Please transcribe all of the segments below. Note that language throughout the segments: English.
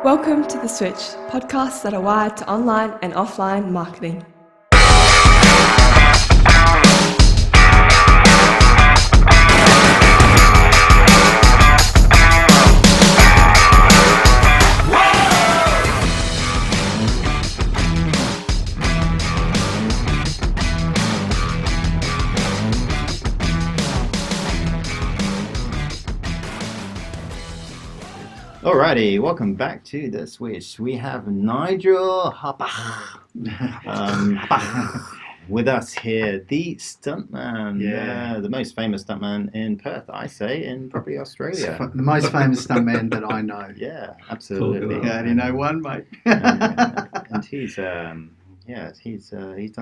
Welcome to The Switch, podcasts that are wired to online and offline marketing. Alrighty, welcome back to The Switch. We have Nigel Harbach with us here, the stuntman, the most famous stuntman in Perth, I say, in probably Australia. The most famous stuntman that I know. Yeah, absolutely. Yeah, you know one, mate. and he's done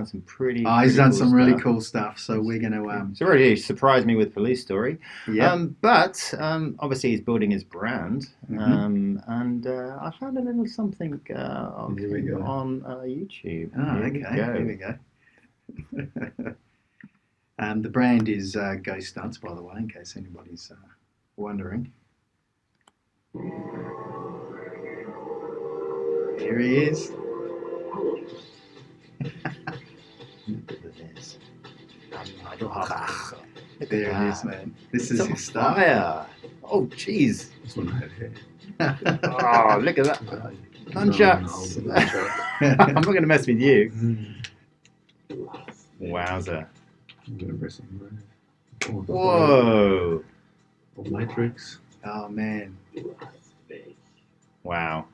some pretty. He's done cool some really stuff. cool stuff. So we're going to. He's already surprised me with Police Story. Yeah. But obviously he's building his brand. Mm-hmm. And I found a little something of him on YouTube. Here we go. The brand is Go Stunts, by the way, in case anybody's wondering. Here he is. Nigel Harbach. There it is, man. This is his stuff. Fire. Oh, jeez. This one had hair. Oh, look at that. Nunchucks. I'm not going to mess with you. Wowza. I'm going to press on that. Whoa. Or Matrix. Oh, man. Wow.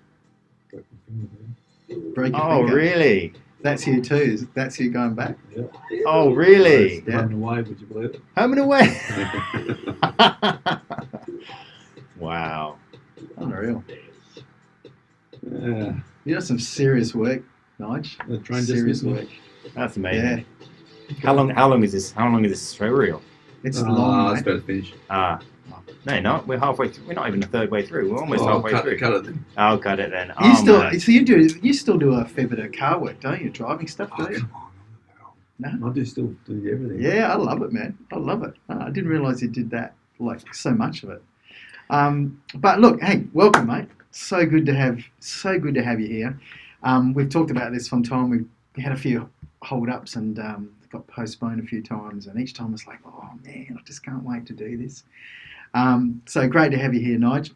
Break your Oh, finger. really? That's you too. That's you going back. Yeah. Oh, really? Yeah. Running away, would you believe it? Home and away. Wow. Unreal. Yeah. You done some serious work, Nige. The train Serious just missed work. me. That's Yeah. amazing. How long is this? How long is this showreel? It's long, It's mate. about to finish. No, not. We're halfway through. We're not even a third way through. We're almost halfway through. Cut it then. I'll cut it then. You Man. you still do a fair bit of car work, don't you? Driving stuff, Oh, do you? come on. No? I still do everything. Yeah, I love it, man. I love it. I didn't realise you did that, like so much of it. But look, hey, welcome, mate. So good to have you here. We've talked about this from time. We had a few hold-ups and got postponed a few times, and each time it's like, oh man, I just can't wait to do this. So great to have you here, Nige.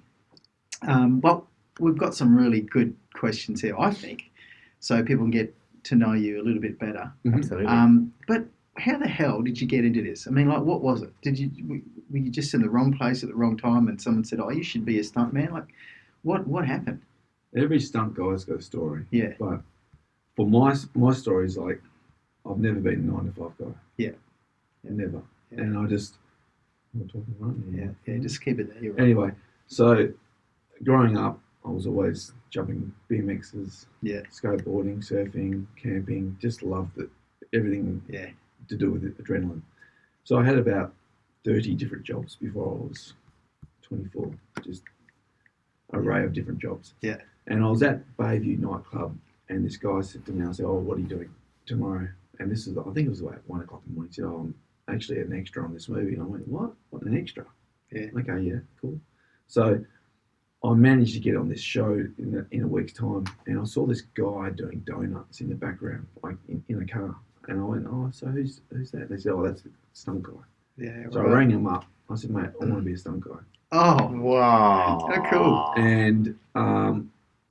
Well, we've got some really good questions here, I think, so people can get to know you a little bit better. Absolutely. But how the hell did you get into this? I mean, like, what was it? Were you just in the wrong place at the wrong time, and someone said, "Oh, you should be a stuntman"? Like, what happened? Every stunt guy's got a story. Yeah. But for my story is like, I've never been a 9-to-5 guy. Yeah. Never. Yeah. And I just... I'm talking right now. Yeah. Just keep it there. You're right. Anyway, so growing up, I was always jumping BMXs, Yeah. skateboarding, surfing, camping, just loved it. Everything Yeah. to do with adrenaline. So I had about 30 different jobs before I was 24, just an array of different jobs. Yeah. And I was at Bayview nightclub, and this guy said to me, I said, "Oh, what are you doing tomorrow?" And this is, I think it was like 1 o'clock in the morning. He said, "Oh, I'm actually an extra on this movie." And I went, "What? What, an extra?" Yeah. Okay, yeah, cool. So I managed to get on this show in a week's time, and I saw this guy doing donuts in the background, like in a car. And I went, "Oh, so who's that?" They said, "Oh, that's the stunt guy." Yeah. So I rang him up. I said, "Mate, I want to be a stunt guy." Oh, Wow. how cool! And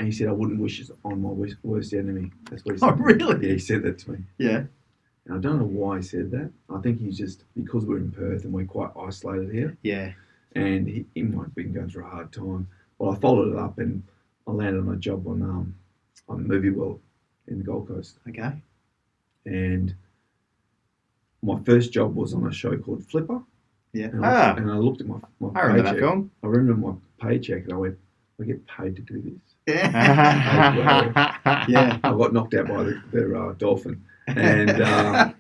he said, "I wouldn't wish it on my worst enemy." That's what he Oh, said. really? Yeah, he said that to me. Yeah. And I don't know why he said that. I think he's just, because we're in Perth and we're quite isolated here, Yeah. and he might have been going through a hard time. Well, I followed it up and I landed on a job on Movie World in the Gold Coast. Okay. And my first job was on a show called Flipper. Yeah. And I looked at my I remember that paycheck. film. I remember my paycheck and I went, "I get paid to do this." Yeah. Yeah. I got knocked out by the dolphin. And I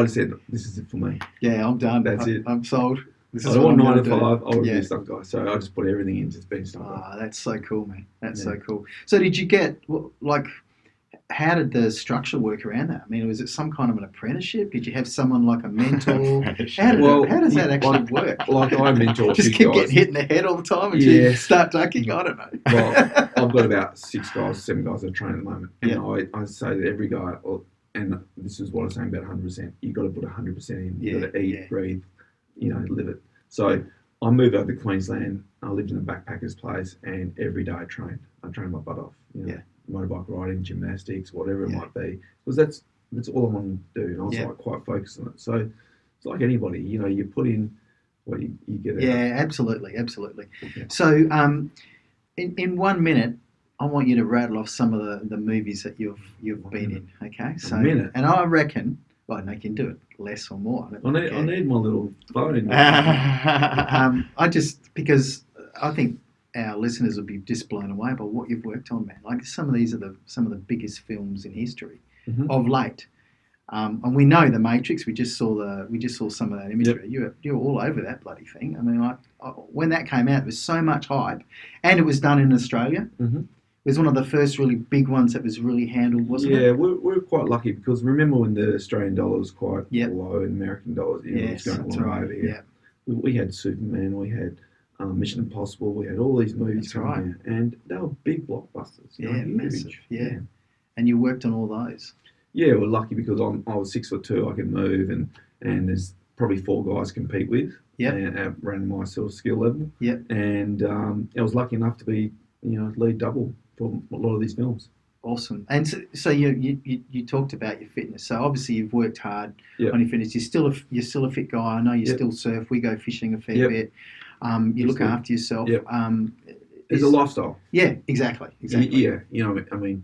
just said, "This is it for me." Yeah. I'm done. That's it. I'm sold. This I is don't what want I'm 9 gonna to do. 5. I want to be Yeah. a stunt guy. So I just put everything into being a stunt guy. That's so cool, man. That's so Yeah. cool. So did you get, like, how did the structure work around that? I mean, was it some kind of an apprenticeship? Did you have someone like a mentor? How does that actually work? Like I mentor a Just few keep guys. getting hit in the head all the time until you Yeah. start ducking? I don't know. Well, I've I've got about 7 guys that train at the moment, and Yeah. I say that every guy, and this is what I'm saying about 100%. You've got to put 100% in. You've got to eat, breathe, live it. So I moved over to Queensland. I lived in a backpacker's place, and every day I trained. I trained my butt off. Motorbike riding, gymnastics, whatever it might be, because that's all I wanted to do, and I was like quite focused on it. So it's like anybody, you put in what you get out. Yeah, absolutely. Yeah. So, in 1 minute, I want you to rattle off some of the movies that you've been in. Okay, so minute? and I reckon, well, no, you can do it less or more. I need my little phone. Because I think our listeners will be just blown away by what you've worked on, man. Like some of these are some of the biggest films in history of late. And we know the Matrix. We just saw some of that imagery. Yep. You were all over that bloody thing. I mean, when that came out, there was so much hype, and it was done in Australia. Mm-hmm. It was one of the first really big ones that was really handled, wasn't it? Yeah, we're quite lucky because remember when the Australian dollar was quite low and American dollars, it was going all over here. Yeah. We had Superman, we had Mission Impossible, we had all these movies coming out, and they were big blockbusters. Massive. Yeah. And you worked on all those. Yeah, we're lucky because I was 6'2", I could move, and there's probably 4 guys to compete with. Yeah. And around my sort of skill level. Yeah. And I was lucky enough to be lead double for a lot of these films. Awesome. And so you talked about your fitness. So obviously you've worked hard on your fitness. You're still a fit guy. I know you still surf. We go fishing a fair bit. You look after yourself. Yep. It's a lifestyle. Yeah, exactly. Yeah, I mean,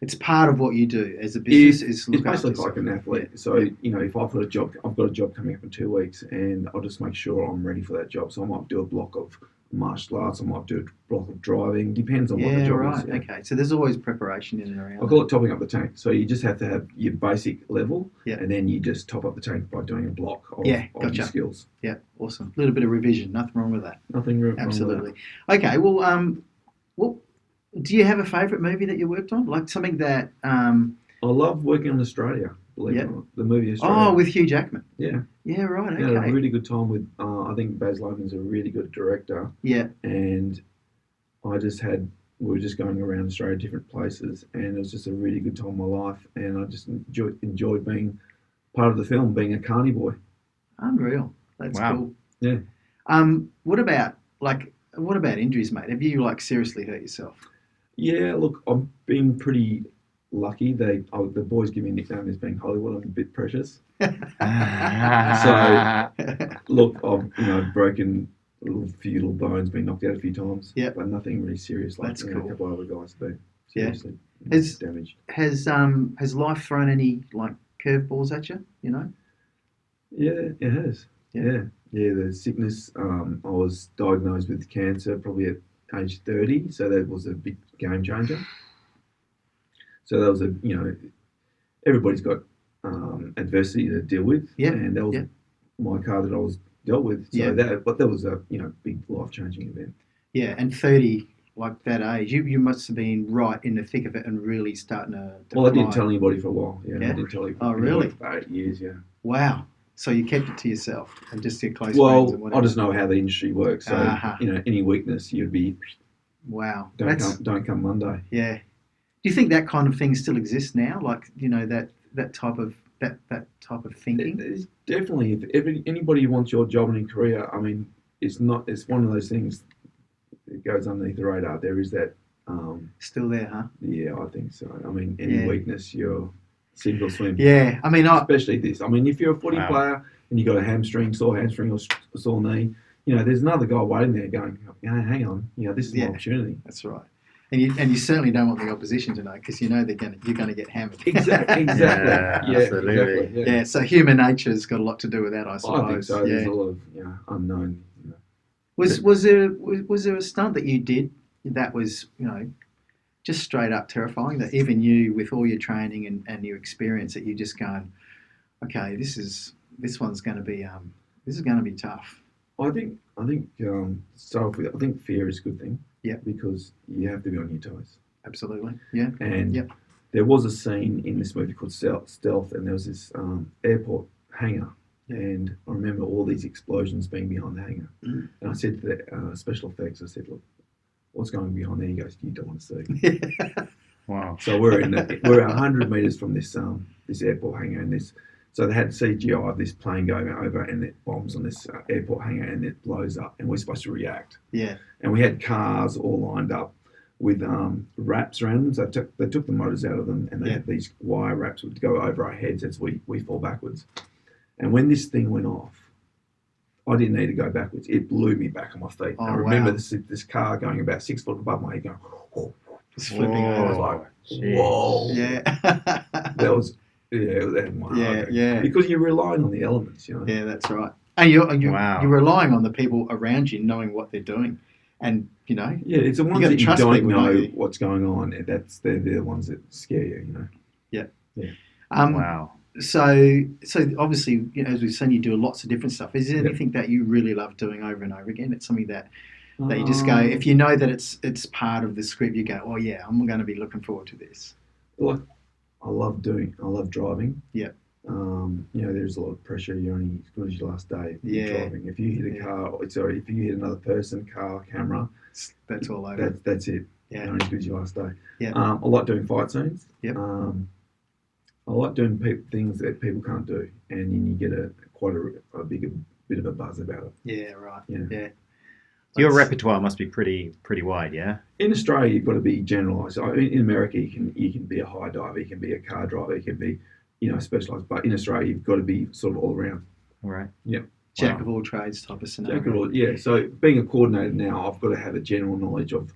it's part of what you do as a business. It's basically like an athlete. Yeah. So if I've got a job, I've got a job coming up in 2 weeks, and I'll just make sure I'm ready for that job. So I might do a block of martial arts, I might do a block of driving. Depends on what the job is. Yeah. Okay. So there's always preparation in and around. I call it topping up the tank. So you just have to have your basic level, and then you just top up the tank by doing a block of your skills. Yeah, awesome. A little bit of revision. Nothing wrong with that. Nothing wrong. Absolutely. Okay. Well, do you have a favourite movie that you worked on? Like something that... I love working on Australia, believe it or not. The movie Australia. Oh, with Hugh Jackman. Yeah. Yeah, right, okay. I had a really good time with... I think Baz Luhrmann's a really good director. Yeah. And we were just going around Australia, different places, and it was just a really good time in my life, and I just enjoyed being part of the film, being a carny boy. Unreal. That's cool. Yeah. What about injuries, mate? Have you seriously hurt yourself? Yeah, look, I've been pretty lucky. The boys give me a nickname as being Hollywood. I'm a bit precious. So, look, I've broken a few little bones, been knocked out a few times. Yeah, but nothing really serious. Like that's cool. A couple of other guys have been seriously damaged. Has life thrown any curveballs at you? Yeah, it has. Yeah. The sickness. I was diagnosed with cancer probably at age 30, so that was a big game changer. So that was everybody's got adversity to deal with, and that was my car that I was dealt with. So that was a big life changing event. Yeah, and 30, like that age, you must have been right in the thick of it and really starting to Well, I didn't tell anybody for a while. Yeah, I didn't tell anybody. Oh, really? For 8 years. Yeah. Wow. So you kept it to yourself and just your close friends and whatever. I just know how the industry works. So any weakness, you'd be. Wow. Don't come Monday. Yeah. Do you think that kind of thing still exists now? That type of thinking. It's definitely. If anybody wants your job and career, I mean, it's not. It's one of those things. It goes underneath the radar. There is that. Still there, huh? Yeah, I think so. I mean, any weakness, you're sink or swim. Yeah, I mean, especially this. I mean, if you're a footy player and you got a sore hamstring or sore knee, there's another guy waiting there going, hang on, this is my opportunity. That's right. And you certainly don't want the opposition to know because you're going to get hammered. Exactly. Absolutely. Exactly. Yeah. So human nature's got a lot to do with that, I suppose. I think so. There's a lot of unknown. Was there a stunt that you did that was just straight up terrifying, that even you, with all your training and your experience, that you just going, okay, this one's going to be tough. I think fear is a good thing. Yeah. Because you have to be on your toes. Absolutely. Yeah. And there was a scene in this movie called Stealth, and there was this airport hangar. And I remember all these explosions being behind the hangar. And I said to the special effects, I said, look, what's going behind there? He goes, you don't want to see. Wow. So we're 100 metres from this airport hangar, and so they had CGI of this plane going over, and it bombs on this airport hangar, and it blows up, and we're supposed to react. Yeah. And we had cars all lined up with wraps around them. So they took the motors out of them, and they had these wire wraps would go over our heads as we fall backwards. And when this thing went off, I didn't need to go backwards. It blew me back on my feet. Oh, I remember wow. this car going about 6 foot above my head going, whoa. It's flipping Whoa. over. Like, Jeez. whoa. Yeah. That was, it was that my heart. Yeah. Because you're relying on the elements, you know. Yeah, that's right. And you're Wow. relying on the people around you knowing what they're doing. And, you know. Yeah, it's the ones gotta that you trust don't people, know don't you? what's going on. And they're the ones that scare you, you know. Wow. So obviously, you know, as we've seen, you do lots of different stuff. Is there anything that you really love doing over and over again? It's something that you just go, if you know that it's part of the script, you go, oh yeah, I'm going to be looking forward to this. Like, I love driving. Yeah. You know, there's a lot of pressure. You're only as good as your last day driving. If you hit a car, if you hit another person, car, camera, That's all over. that's it. Yeah. You're only as good as your last day. Yeah. I like doing fight scenes. Yep. I like doing things that people can't do, and then you get quite a big bit of a buzz about it. Yeah, right. Yeah. Yeah. Your repertoire must be pretty wide, yeah? In Australia, you've got to be generalised. In America, you can be a high diver, you can be a car driver, you can be, you know, specialised. But in Australia, you've got to be sort of all around. Right. Yeah. Jack of all trades type of scenario. Jack of all, yeah. So being a coordinator now, I've got to have a general knowledge of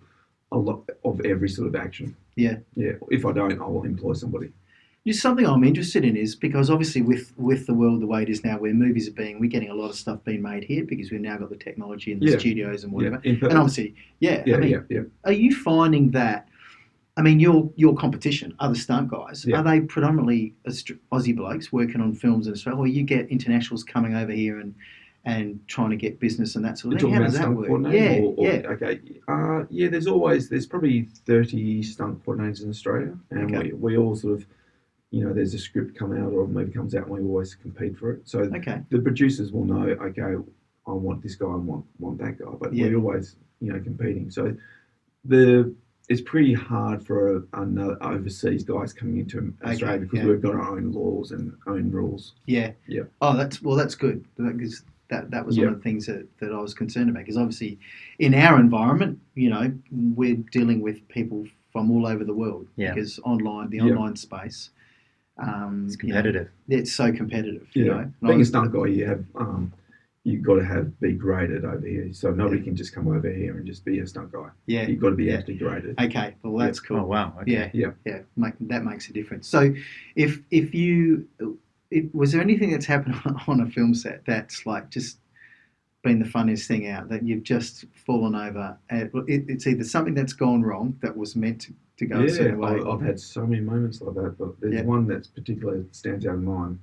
a lot of every sort of action. Yeah. Yeah. If I don't, I will employ somebody. Just something I'm interested in is because obviously with the world the way it is now, where movies are we're getting a lot of stuff being made here because we've now got the technology in the studios and whatever. Yeah. And obviously, are you finding that? I mean, your competition, other stunt guys, are they predominantly Aussie blokes working on films in Australia, or you get internationals coming over here and trying to get business and that sort of thing? How does that work? Okay. There's probably 30 stunt coordinators in Australia, and we all sort of, you know, there's a script come out or a movie comes out, and we always compete for it. So the producers will know, okay, I want this guy, I want that guy, but we're always, you know, competing. So it's pretty hard for another overseas guys coming into Australia because we've got our own laws and own rules. Yeah. Yeah. Oh, that's good because that was one of the things that I was concerned about, because obviously in our environment, you know, we're dealing with people from all over the world because online space. It's competitive. You know, it's so competitive. Yeah. You know? Being a stunt guy, you have you've got to be graded over here, so nobody can just come over here and just be a stunt guy. Yeah, you've got to be actually graded. Okay, well that's cool. Oh wow. Okay. Yeah. That makes a difference. So, was there anything that's happened on a film set that's like just been the funniest thing out that you've just fallen over? It's either something that's gone wrong that was meant to go a certain way. I've had so many moments like that, but there's one that's particularly stands out in mind.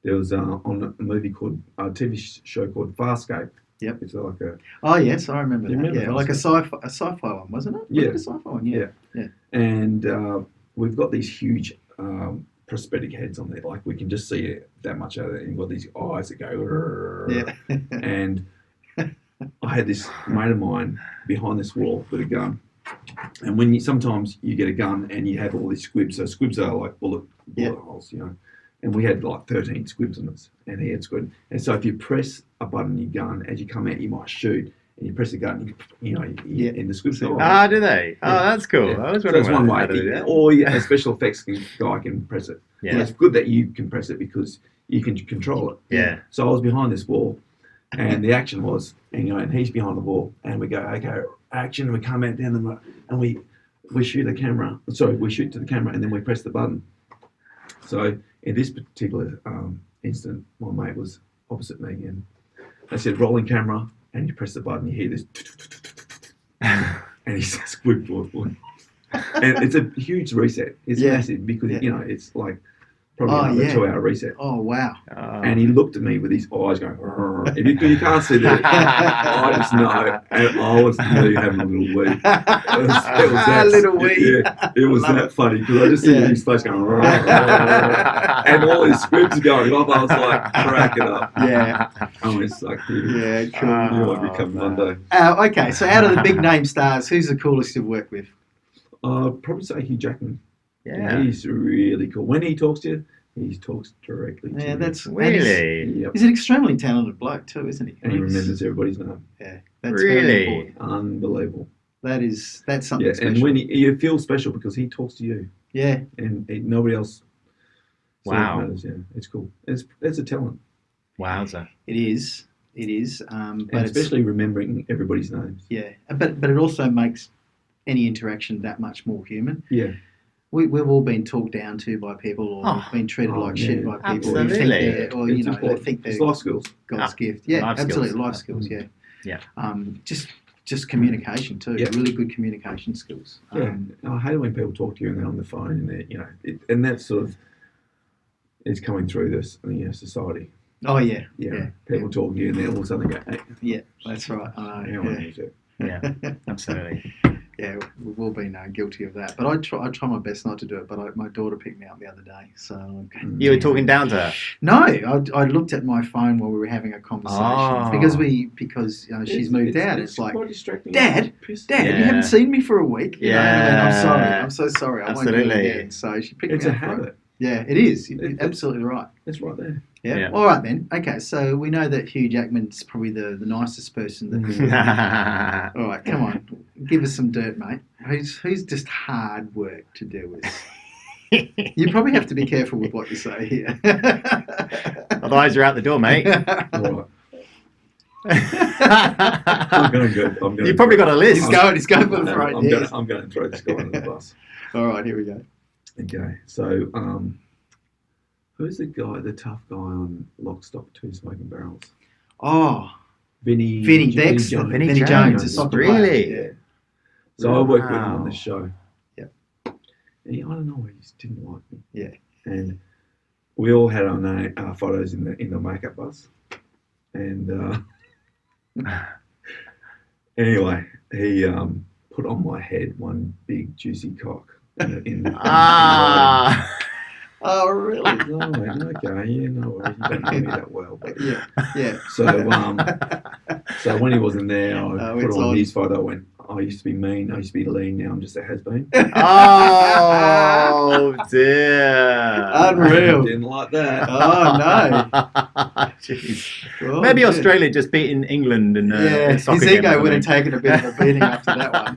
There was on a movie called a TV show called Farscape. Yep. It's like a. Oh yes, I remember that. Remember like a sci-fi one, wasn't it? Yeah. Was it a sci-fi one? Yeah. And we've got these huge prosthetic heads on there, like we can just see that much out of it. And you've got these eyes that go. Yeah. And I had this mate of mine behind this wall with a gun. And when sometimes you get a gun and you have all these squibs. So squibs are like bullet holes, you know. And we had like 13 squibs on us, and he had squib. And so if you press a button on your gun, as you come out, you might shoot. And you press the gun, and the squibs go. Ah, do they? Oh, that's cool. Yeah. I was So that's one way. that. Or a special effects guy can press it. Yeah. And it's good that you can press it because you can control it. Yeah. So I was behind this wall, and the action was, and he's behind the wall, and we go, okay, action. We come out down the road, and we shoot the camera. Sorry, we shoot to the camera, and then we press the button. So in this particular instant, my mate was opposite me, and they said rolling camera, and you press the button, you hear this, and he's squib forward. And it's a huge reset. It's massive because it's like probably yeah. another 2-hour reset. Oh, wow. And he looked at me with his eyes going, "Rrr." And you can't see that. I just know. And I was really having a little wee. It was that, little wee. Yeah, it was Love that it. funny because I just see Yeah. his face going, "Rrr, rrr," and all his scripts are going off. I was like cracking up. Yeah. I was like, Yeah, cool. you might become one day. Okay, so out of the big name stars, who's the coolest you've worked with? I'd probably say Hugh Jackman. Yeah. He's really cool. When he talks to you, he talks directly to Yeah, you. that's Really? Yep. He's an extremely talented bloke too, isn't he? And he remembers everybody's name. Yeah, that's very Really? important. Unbelievable. That's something Yeah, special. and when you feel special because he talks to you, yeah, and nobody else. sort of Wow. matters, yeah, it's cool. It's a talent, Wowza. it is. It is. But and it's, especially remembering everybody's names. yeah, but it also makes any interaction that much more human. Yeah, We've all been talked down to by people, or Oh. we've been treated like shit yeah, by people. Who think absolutely. they're, or it's they important. think they're It's life skills. God's Ah, gift. Yeah, life absolutely, skills. life skills. Yeah, Yeah. Just communication too. Yeah. Really good communication skills. Yeah, I hate it when people talk to you and they're on the phone and they're, and that's sort of it's coming through this society. Oh yeah, Yeah, people talk to you and then all of a sudden they go, "Hey, yeah. That's right. I hang know. on, Yeah. who's that?" Yeah, absolutely. Yeah, we've all been guilty of that. But I try my best not to do it. But my daughter picked me up the other day. So You were talking down to her. no, I looked at my phone while we were having a conversation Oh. because she's moved out. It's like, quite distracting. Dad, Piss. Dad, you Yeah. haven't seen me for a week. You know, and Yeah. I'm sorry. I'm so sorry. I won't do it Absolutely. again. So she picked It's me a up. for it. habit. Yeah, it is. You're It's- absolutely right. It's right there. Yeah. Yeah. All right then. Okay, so we know that Hugh Jackman's probably the nicest person that. All right, come on, give us some dirt, mate. Who's just hard work to deal with? You probably have to be careful with what you say here. Otherwise, you're out the door, mate. All right. I'm going to go. You probably got a list. He's going for the front. Yes. I'm going to throw this guy under the bus. All right, here we go. Okay, so who's the tough guy on Lock, Stock, Two Smoking Barrels? Oh, Vinny Dex, Jones. Vinny Vinny Jones, Jones, the soccer player. really? Yeah. So I worked with him Wow. on this show. Yep. And I don't know, he just didn't like me. Yeah. And we all had our photos in the makeup bus. And anyway, he put on my head one big juicy cock. In the Ah. Oh, really? Oh, man, okay, yeah, no worries. You don't know me that well, but Yeah. Yeah. so when he wasn't there, I Oh, put it's on on. his photo. I went, I used to be mean, I used to be lean. Now I'm just a has-been. Oh dear. Unreal. Didn't like that. Oh no. Jeez. Oh, Maybe dear. Australia just beating England in Yeah, in soccer his game or ego would have something. taken a bit of a beating after that one.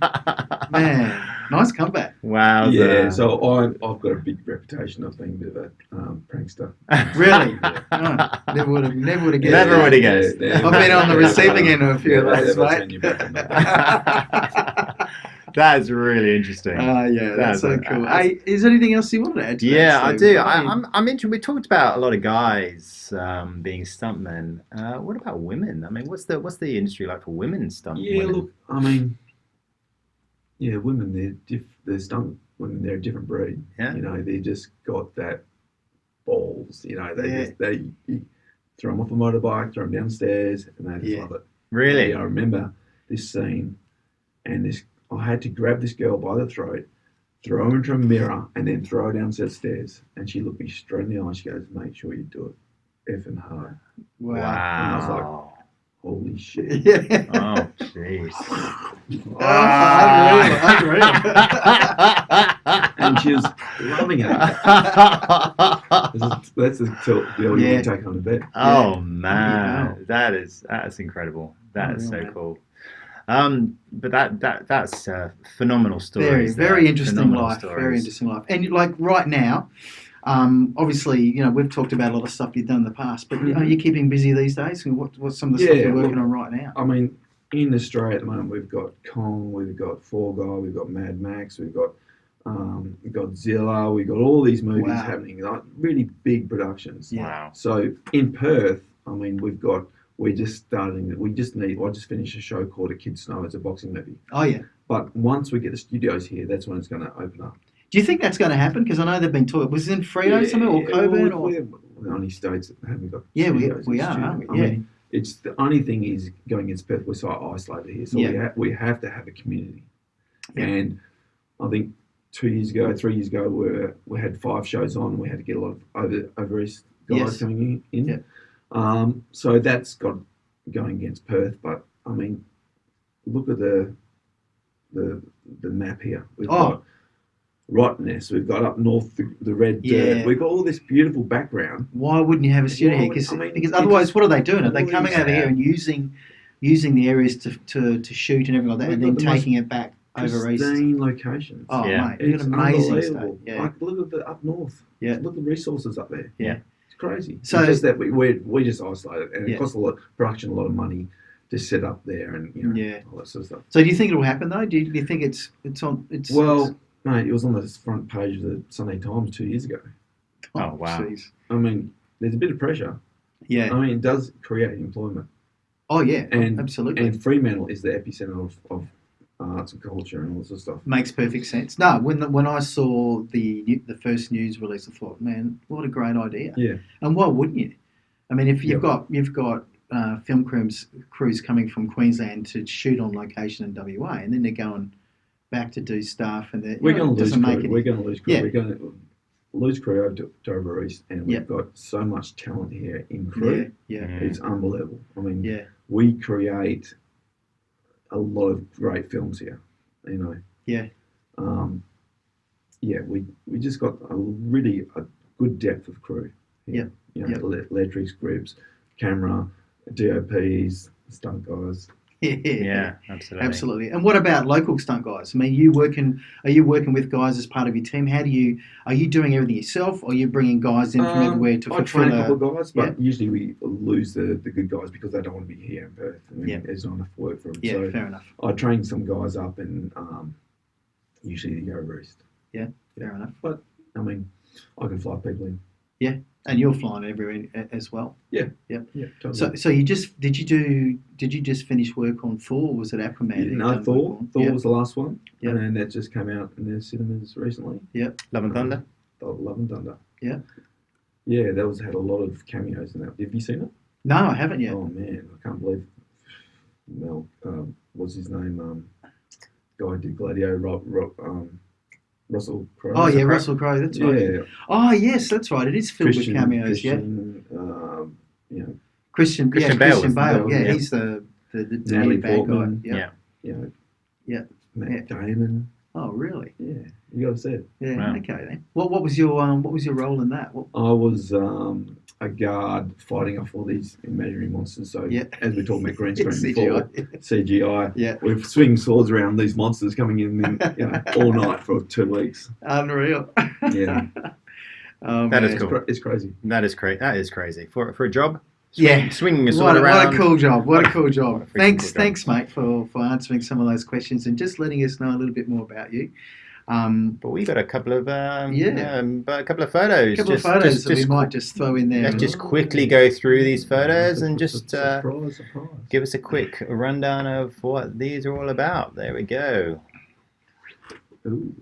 Man, nice comeback. Wow. Yeah, so I've got a big reputation of being a bit of a prankster. Really? Oh, never would have guessed. Never that. would have guessed. I've been on the receiving end of a few of those, Never mate. turn your back on that. That's really interesting. Yeah, that's so That's- cool. Hey, is there anything else you wanted to add to that? Yeah, I Steve? do. mean, I'm interested. We talked about a lot of guys being stuntmen. What about women? I mean, what's the industry like for women stunt? Yeah, women? look, I mean, yeah, women, they're stunt women, they're a different breed. Yeah. You know, they just got that balls. You know, Yeah. you throw them off a motorbike, throw them downstairs, and they just Yeah. love it. Really? Yeah, I remember this scene, and I had to grab this girl by the throat, throw her into a mirror, and then throw her down the stairs. And she looked me straight in the eye. She goes, "Make sure you do it effing hard." wow. I was like, Wow. Holy shit! Yeah. Oh, jeez. Unreal. And she was loving it. That's the tilt you Yeah. take on the bed. Oh Wow. man, that's incredible. That is so Unreal, cool. But that's phenomenal stories. Very interesting Phenomenal life. stories. Very interesting life. And like right now, obviously, we've talked about a lot of stuff you've done in the past, but are you keeping busy these days? What's some of the stuff Yeah, you're working look, on right now? I mean, in Australia at the moment, we've got Kong, we've got Fall Guy, we've got Mad Max, we've got Godzilla, we've got all these movies Wow. happening, like really big productions. Yeah. Wow. So in Perth, I mean, we're just starting. I just finished a show called A Kid Snow. It's a boxing movie. Oh yeah. But once we get the studios here, that's when it's going to open up. Do you think that's going to happen? Because I know they've been talking. Was it in Freo somewhere or Coburn? Well, Or we're the only states that haven't got yeah, studios we in are, studio. aren't we? I Yeah. mean, it's the only thing is going against Perth. We're so isolated here, so we have to have a community. Yeah. And I think 3 years ago, we had 5 shows on. We had to get a lot of over east guys coming in. Yeah. So that's got going against Perth. But I mean, look at the map here. We've got Rottnest. We've got up north the red dirt. We've got all this beautiful background. Why wouldn't you have a studio here? Because otherwise, what are they doing? Are they coming over here and using the areas to shoot and everything like that, and then taking it back over east? Pristine locations. Oh, mate, you've got amazing stuff. Yeah. Like, look at the up north. Yeah. Look at the resources up there. Yeah. It's crazy. So it's just that we're just isolated, and it costs a lot production, a lot of money to set up there, and all that sort of stuff. So do you think it'll happen though? Do you think it's on? Mate, it was on the front page of the Sunday Times 2 years ago. Oh, wow. Geez. I mean, there's a bit of pressure. Yeah. I mean, it does create employment. Oh yeah, and absolutely. And Fremantle is the epicenter of arts and culture and all this sort of stuff. Makes perfect sense. No, when I saw the first news release, I thought, man, what a great idea. Yeah. And why wouldn't you? I mean, if you've got film crews coming from Queensland to shoot on location in WA, and then they're going back to do stuff, and we're going to lose crew. We're going to lose crew. Yeah. We're going to lose crew over east, and we've got so much talent here in crew. Yeah. It's unbelievable. I mean, we create a lot of great films here. Yeah. We just got a good depth of crew here. Electrics, grips, camera, DOPs, stunt guys. Yeah, absolutely. Absolutely. And what about local stunt guys? I mean, are you working with guys as part of your team? Are you doing everything yourself, or are you bringing guys in from everywhere to fulfill? I train a couple of guys, but usually we lose the good guys because they don't want to be here in Perth. There's not enough work for them. Yeah, so fair enough. I train some guys up, and usually they go over east. Yeah, fair enough. But I mean, I can fly people in. Yeah, and you're flying everywhere as well. Yeah, totally. So did you just finish work on Thor? Or was it Aquaman? No, Thor. Thor was the last one, and that just came out in the cinemas recently. Yep. Love and Thunder. Love and Thunder. Yeah. Yeah, that had a lot of cameos in that. Have you seen it? No, I haven't yet. Oh man, I can't believe Mel. What's his name? Guy who did Gladiator. Russell Crowe. Oh yeah, Russell Crowe. That's right. Yeah. Oh yes, that's right. It is filled with cameos. Christian Bale. Yeah, he's the Natalie bad Portman. guy. Yeah. Matt Damon. Oh really? Yeah, you got to see it. Yeah. Wow. Okay then. What was your role in that? I was a guard fighting off all these imaginary monsters. So as we talked about green screen before, CGI. Yeah. We're swinging swords around these monsters coming in all night for 2 weeks. Unreal. Yeah. That is cool. It's crazy. That is crazy for a job. Swinging a sword around. What a cool job. What a cool job. Thanks, mate, for answering some of those questions and just letting us know a little bit more about you. But we got a couple of a couple of photos. A couple of photos that we might just throw in there. Let's just quickly go through these photos and just surprise. give us a quick rundown of what these are all about. There we go. Ooh,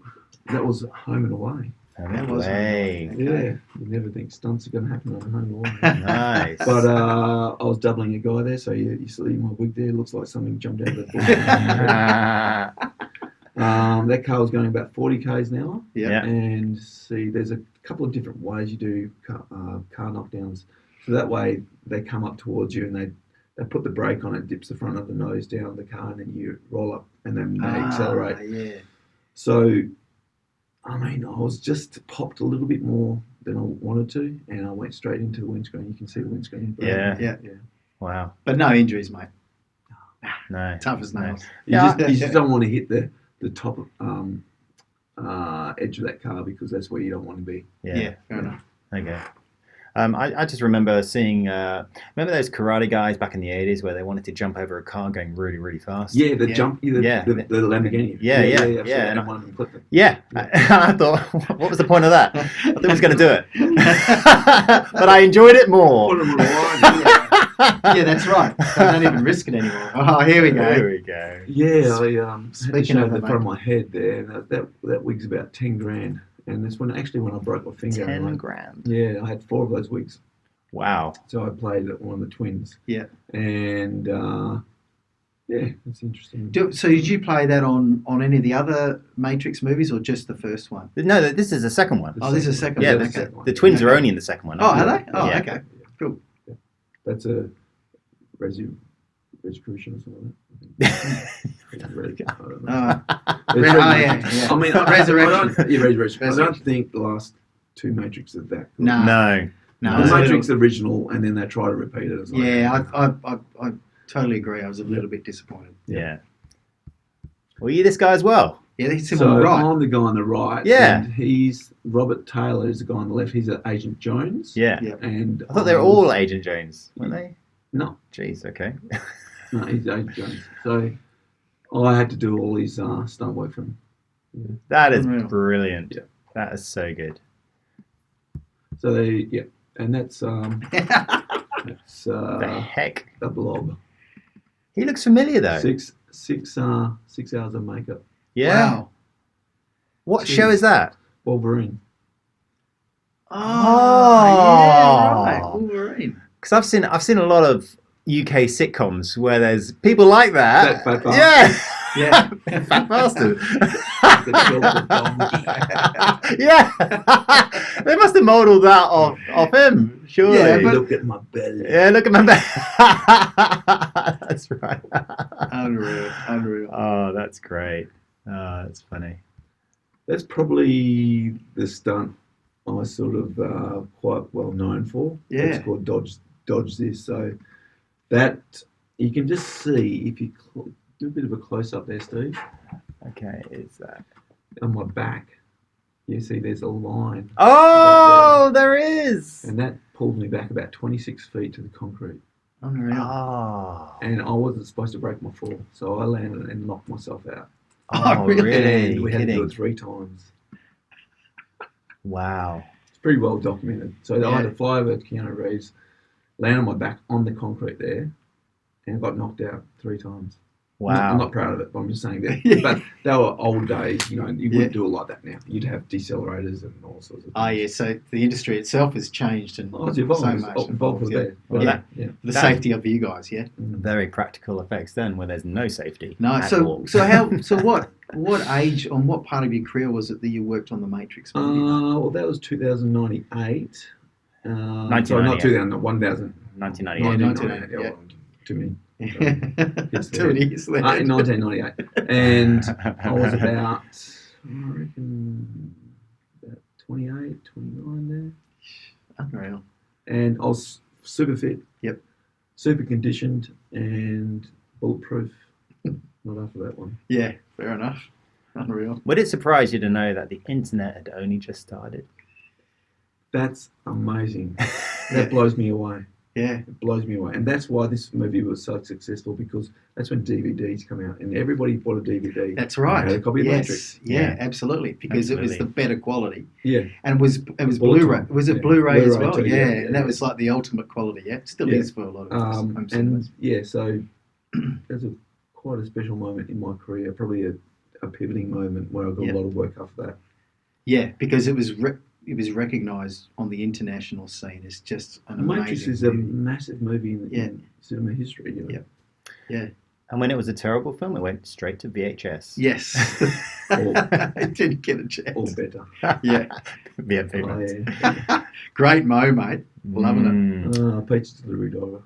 that was Home and Away. Home and Away. Yeah, you never think stunts are going to happen on Home and Away. Nice. But I was doubling a guy there, so you see my wig there. Looks like something jumped out of the book. That car was going about 40 k's an hour. Yeah. And there's a couple of different ways you do car knockdowns. So that way they come up towards you and they put the brake on it, dips the front of the nose down the car, and then you roll up and then they accelerate. Yeah. So, I mean, I was just popped a little bit more than I wanted to, and I went straight into the windscreen. You can see the windscreen. Yeah. Wow. But no injuries, mate. No. Tough as nails. You just don't want to hit the top edge of that car because that's where you don't want to be. Yeah, fair enough. Okay. I just remember seeing, remember those karate guys back in the 80s where they wanted to jump over a car going really, really fast? Yeah, the Lamborghini. Yeah. And one of them clipped it. Yeah. I thought, what was the point of that? I thought he was going to do it. But I enjoyed it more. Put them on the line. Yeah, that's right. So don't even risk it anymore. Oh, here we There go. we go. Yeah, I had to Speaking shave of the the front of my head there. And that wig's about 10 grand. And that's when I broke my finger. 10 grand. Yeah, I had 4 of those wigs. Wow. So I played one of the twins. Yeah. And yeah, that's interesting. So did you play that on any of the other Matrix movies or just the first one? No, this is the second one. Oh, this is the second Yeah, one. the, Okay. the twins are Okay. only in the second one. Oh, aren't are they? Oh, Yeah. okay. Cool. That's a Rosicrucian or something like that. I don't know. Yeah. I mean, Resurrection. Resurrection. I don't think the last 2 Matrix are that good. No. No. No, The it's a Matrix little- original, and then they try to repeat it. As well. Yeah, I totally agree. I was a little bit disappointed. Yeah. Were you this guy as well? Yeah, he's So similar, right? I'm the guy on the right. Yeah. And he's Robert Taylor is the guy on the left. He's Agent Jones. Yeah. Yeah. And I thought they were all Agent Jones, weren't they? No, Jeez, okay. no, he's Agent Jones. So I had to do all his stunt work for him. That is Unreal. brilliant. Yeah. That is so good. So and that's The heck? a blob. He looks familiar though. 6 hours of makeup. Yeah. Wow. What Jeez. show is that? Wolverine. Oh, yeah, right. Wolverine. Because I've seen a lot of UK sitcoms where there's people like that. Fat bastard. Yeah. Yeah. Fat bastard. The chocolate bomb. Yeah. They must have modelled that off him, surely. Yeah, Yeah, but- Look at my belly. look at my back. That's right. Unreal. Oh, that's great. Oh, that's funny. That's probably the stunt I was sort of quite well known for. Yeah. It's called Dodge This. So that you can just see if you do a bit of a close up there, Steve, Okay, is that? on my back. You see, there's a line, Oh, there is. and that pulled me back about 26 feet to the concrete. Unreal. Oh. And I wasn't supposed to break my fall, so I landed and knocked myself out. Oh, really? really? And we had to do Kidding? it 3 times. Wow. It's pretty well documented. So I had Yeah. to fly over to Keanu Reeves, land on my back on the concrete there, and got knocked out 3 times. Wow. I'm not proud of it, but I'm just saying that. Yeah. But they were old days, you Yeah. wouldn't do it like that now. You'd have decelerators and all sorts of things. Oh, yeah. So the industry itself has changed and Oh, it's evolved. so It's much. evolved for yeah. that. Well, Yeah. Yeah. The That- safety of you guys, yeah. Very practical effects then, where there's no safety. No, at so all. what age, on what part of your career was it that you worked on the Matrix movie? Well, that was 2098. Sorry, not 1998. 2000, 1000. 1998. 1998, Yeah, yeah. well, too many. That's too many years In later. 1998. And I was about, I reckon, about 28, 29 there. Unreal. And I was super fit. Yep. Super conditioned and bulletproof. Not after that one. Yeah, fair enough. Unreal. Would it surprise you to know that the internet had only just started? That's amazing. That blows me away. Yeah. It blows me away. And that's why this movie was so successful, because that's when DVDs come out and everybody bought a DVD. That's right. Had a copy of yes. Matrix. Yeah, Yeah. absolutely. Because it was Absolutely. the better quality. Yeah. And it was Bullet Blu-ray. time. Was it Yeah. Blu-ray as Blu-ray well? too, Yeah. yeah, And yeah, that was like the ultimate quality. Yeah. Still Yeah. is for a lot of home And cinemas. yeah, so that's quite a special moment in my career. Probably a pivoting moment where I got Yeah. a lot of work after that. Yeah, because it was recognised on the international scene as just an Matrix amazing is a movie. massive movie in Yeah. cinema history. Yeah. Yeah. And when it was a terrible film, it went straight to VHS. Yes. Or, I didn't get a or chance. better. Yeah. VIP Oh, ones. yeah. Great mo, mate. Loving it. Mm. Pizza delivery driver.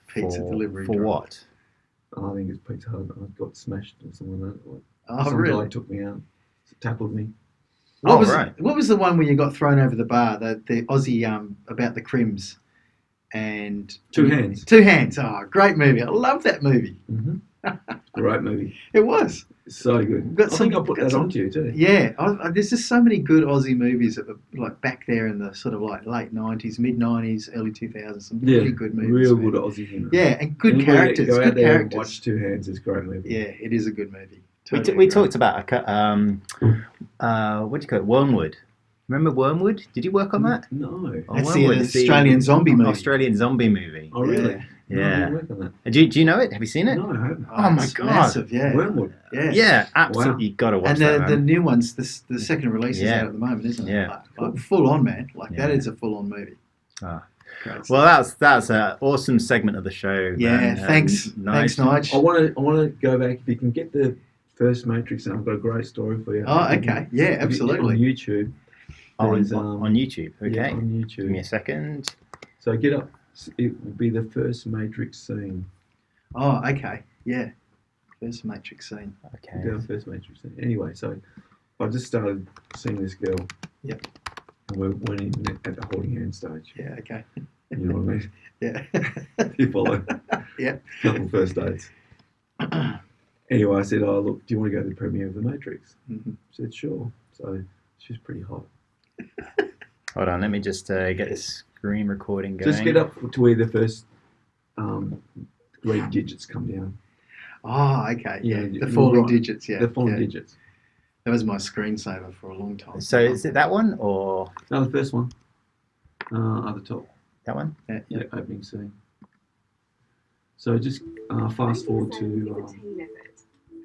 Pizza For- delivery For driver. what? I think it's Pizza Hut. I got smashed or something like that. Like, Oh, some really? guy took me out, tackled me. What was right. what was the one where you got thrown over the bar? The Aussie about the Crims and Two Hands. Two Hands. Oh, great movie! I love that movie. Mm-hmm. Great movie. It was. So good. Got I think some- I put got that some- onto you too. Yeah, there's just so many good Aussie movies that were like back there in the sort of like late '90s, mid '90s, early 2000s. Some really good movies. Real man. good Aussie humour. Yeah, and good Anybody characters. Go out Good there characters. and watch Two Hands. It's a great movie. Yeah, it is a good movie. We Totally we agree. talked about what do you call it? Wormwood. Remember Wormwood? Did you work on that? No. Oh, That's Wormwood, the it's Australian zombie movie. Australian zombie movie. Oh, really? Yeah. No, I Yeah. didn't work on that. Do you know it? Have you seen it? No, I haven't. Oh my it's God. massive, yeah. Wormwood. Yeah. Yeah, absolutely. You got to watch And that, the man. new one's the second release is Yeah. out at the moment, isn't it? Yeah. Like full on, man. Like that Yeah. is a full on movie. Ah. Great Well, stuff. that's an awesome segment of the show. Yeah, man. thanks, Nice. Nige. I want to go back. If you can get the first Matrix, and I've got a great story for you. Oh, okay. Yeah, If you- absolutely. On YouTube. On, there's, on YouTube. Okay. Yeah, on Give me a YouTube. second. So get up. It will be the first Matrix scene. Oh, okay. Yeah. First Matrix scene. Okay. The first Matrix scene. Anyway, so I just started seeing this girl. Yep. And we went in at the holding hand stage. Yeah, okay. You know what I mean? Yeah. You follow? Yeah. Couple first dates. Anyway, I said, "Oh, look, do you want to go to the premiere of The Matrix?" Mhm. She said, "Sure." So she's pretty hot. Hold on. Let me just get this screen recording going. Just get up to where the first green digits come down. Oh, okay. Yeah. Yeah, The falling right. digits, yeah. The falling yeah. digits. That was my screensaver for a long time. So is it that one or No, the first one. At the top. that one? Yeah, opening scene. So just fast forward to.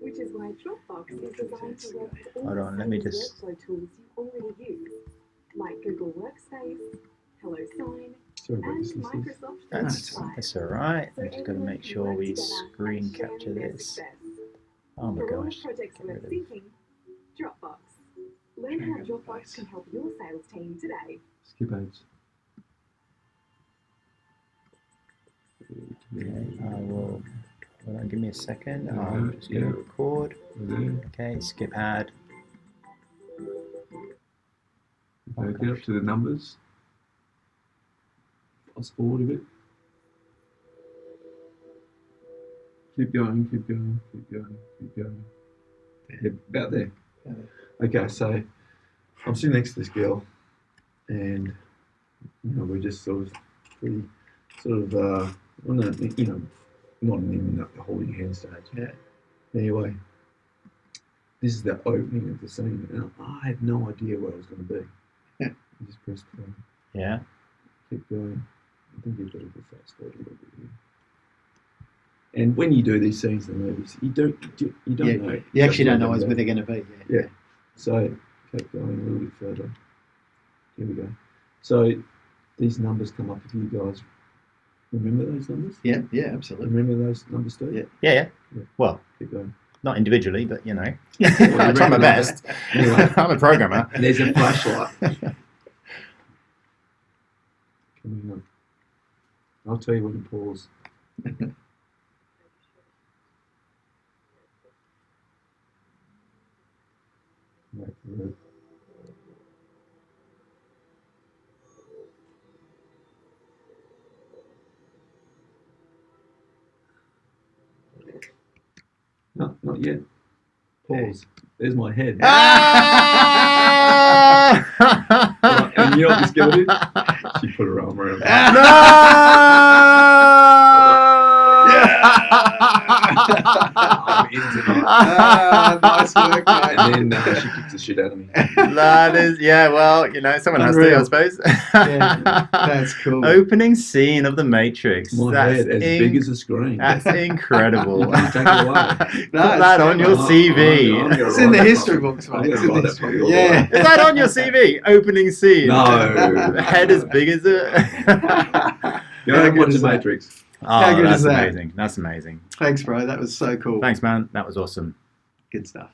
Which is why Dropbox is designed to work with all Hold on, let me just- workflow tools you already use, like Google Workspace, HelloSign, Sorry about and this. listeners. Microsoft That's 365. that's all right. So I'm just going to everyone make can sure work we together screen and share capture their this. success. Oh my For all gosh. projects Get worth rid of- seeking, Dropbox. Learn how Dropbox can help your sales team today. Skip ads. Okay, I will. Hold on, give me a second. Yeah, I'm just going to yeah. record. Okay. Okay, skip ad. Get up to the numbers. Fast forward a bit. Keep going, keep going, keep going, keep going. Yeah, about there. Okay, so I'm sitting next to this girl, and we're just sort of pretty, well, no, not in the holding hand stage. Yeah. Anyway, this is the opening of the scene, and I had no idea where I was going to be. Yeah. I just pressed play. Yeah. Keep going. I think you've got to go fast forward a little bit here. And when you do these scenes in the movies, you don't Yeah, know. you actually don't know where where they're going to be. Yeah. So keep going a little bit further. Here we go. So these numbers come up. If you guys remember those numbers? Yeah, yeah, absolutely. Remember those numbers, Steve? Yeah. Yeah. Yeah. Well, Keep going. not individually, but I you try my remember best. Anyway. I'm a programmer. And there's a flashlight coming up. I'll tell you when to pause. Wait for it. No, not yet. Pause. There's my head. Ah! And you know what this girl did? She put her arm around me. I'm in tonight. Nice work, mate. And then she kicked the shit out of me. That is, yeah, well, someone has to, I Unreal. suppose. Yeah, that's cool. Opening scene of The Matrix. My That's head as big as a screen. That's incredible. You can take it away. Put that on your CV. I'm gonna It's in the write history that books, I'm mate. It's in gonna the write that history. all the Yeah. Is that on your CV? Opening scene. No. Head as big as a. Go How and good watch is The that? Matrix. Oh, good that's is that? amazing. That's amazing. Thanks, bro. That was so cool. Thanks, man. That was awesome. Good stuff.